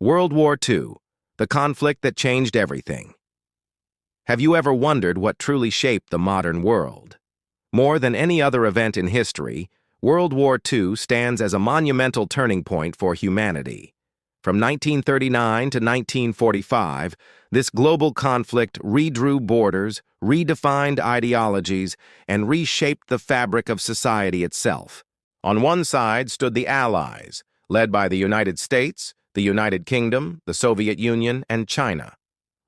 World War II, the conflict that changed everything. Have you ever wondered what truly shaped the modern world? More than any other event in history, World War II stands as a monumental turning point for humanity. From 1939 to 1945, this global conflict redrew borders, redefined ideologies, and reshaped the fabric of society itself. On one side stood the Allies, led by the United States, the United Kingdom, the Soviet Union, and China.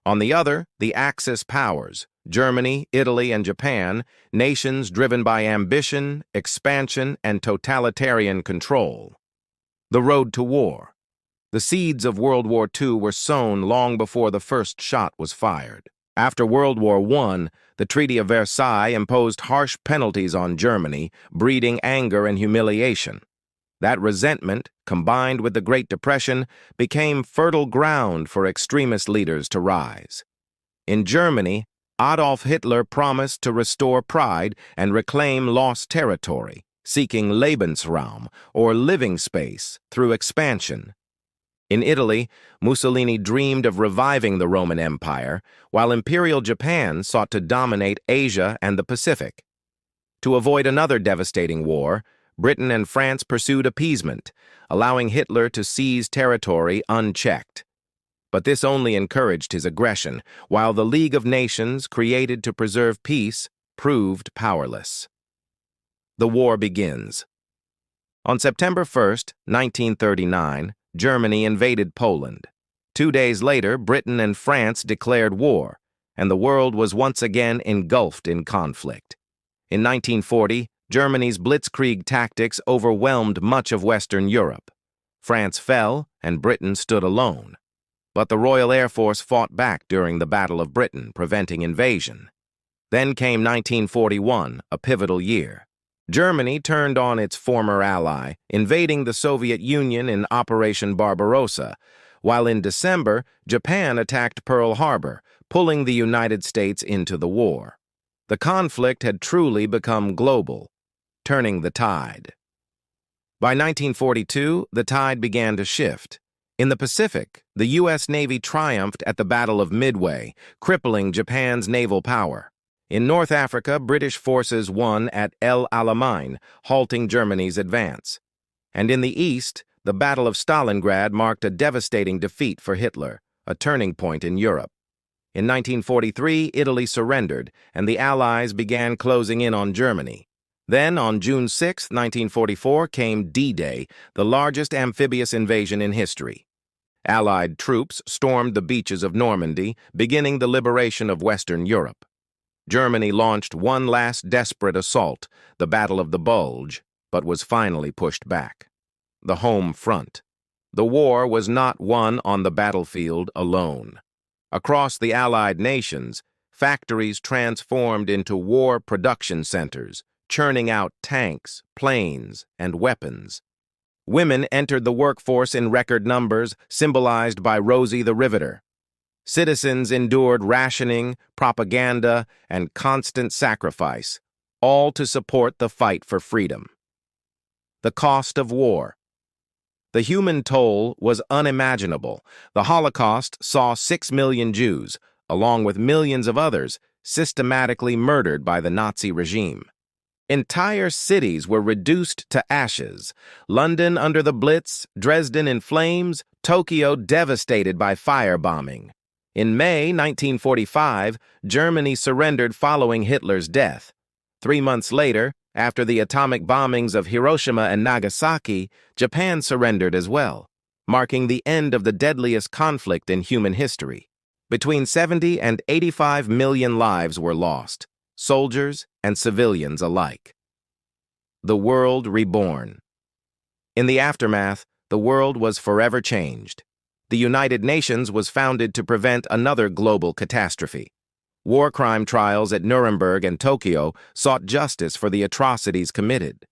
On the other, the Axis powers, Germany, Italy, and Japan, nations driven by ambition, expansion, and totalitarian control. The road to war. The seeds of World War II were sown long before the first shot was fired. After World War I, the Treaty of Versailles imposed harsh penalties on Germany, breeding anger and humiliation. That resentment, combined with the Great Depression, became fertile ground for extremist leaders to rise. In Germany, Adolf Hitler promised to restore pride and reclaim lost territory, seeking Lebensraum, or living space, through expansion. In Italy, Mussolini dreamed of reviving the Roman Empire, while Imperial Japan sought to dominate Asia and the Pacific. To avoid another devastating war, Britain and France pursued appeasement, allowing Hitler to seize territory unchecked. But this only encouraged his aggression, while the League of Nations, created to preserve peace, proved powerless. The war begins. On September 1st, 1939, Germany invaded Poland. 2 days later, Britain and France declared war, and the world was once again engulfed in conflict. In 1940, Germany's blitzkrieg tactics overwhelmed much of Western Europe. France fell, and Britain stood alone. But the Royal Air Force fought back during the Battle of Britain, preventing invasion. Then came 1941, a pivotal year. Germany turned on its former ally, invading the Soviet Union in Operation Barbarossa, while in December, Japan attacked Pearl Harbor, pulling the United States into the war. The conflict had truly become global, turning the tide. By 1942, the tide began to shift. In the Pacific, the U.S. Navy triumphed at the Battle of Midway, crippling Japan's naval power. In North Africa, British forces won at El Alamein, halting Germany's advance. And in the East, the Battle of Stalingrad marked a devastating defeat for Hitler, a turning point in Europe. In 1943, Italy surrendered, and the Allies began closing in on Germany. Then, on June 6, 1944, came D-Day, the largest amphibious invasion in history. Allied troops stormed the beaches of Normandy, beginning the liberation of Western Europe. Germany launched one last desperate assault, the Battle of the Bulge, but was finally pushed back. The home front. The war was not won on the battlefield alone. Across the Allied nations, factories transformed into war production centers, churning out tanks, planes, and weapons. Women entered the workforce in record numbers, symbolized by Rosie the Riveter. Citizens endured rationing, propaganda, and constant sacrifice, all to support the fight for freedom. The cost of war. The human toll was unimaginable. The Holocaust saw 6 million Jews, along with millions of others, systematically murdered by the Nazi regime. Entire cities were reduced to ashes. London under the Blitz, Dresden in flames, Tokyo devastated by firebombing. In May 1945, Germany surrendered following Hitler's death. 3 months later, after the atomic bombings of Hiroshima and Nagasaki, Japan surrendered as well, marking the end of the deadliest conflict in human history. Between 70 and 85 million lives were lost, soldiers and civilians alike. The world reborn. In the aftermath, the world was forever changed. The United Nations was founded to prevent another global catastrophe. War crime trials at Nuremberg and Tokyo sought justice for the atrocities committed.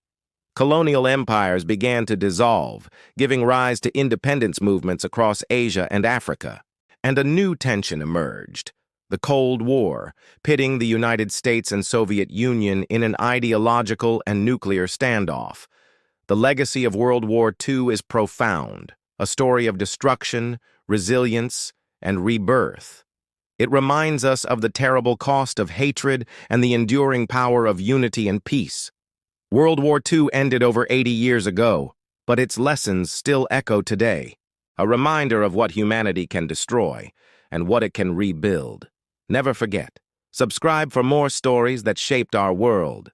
Colonial empires began to dissolve, giving rise to independence movements across Asia and Africa. And a new tension emerged. The Cold War, pitting the United States and Soviet Union in an ideological and nuclear standoff. The legacy of World War II is profound, a story of destruction, resilience, and rebirth. It reminds us of the terrible cost of hatred and the enduring power of unity and peace. World War II ended over 80 years ago, but its lessons still echo today, a reminder of what humanity can destroy and what it can rebuild. Never forget, subscribe for more stories that shaped our world.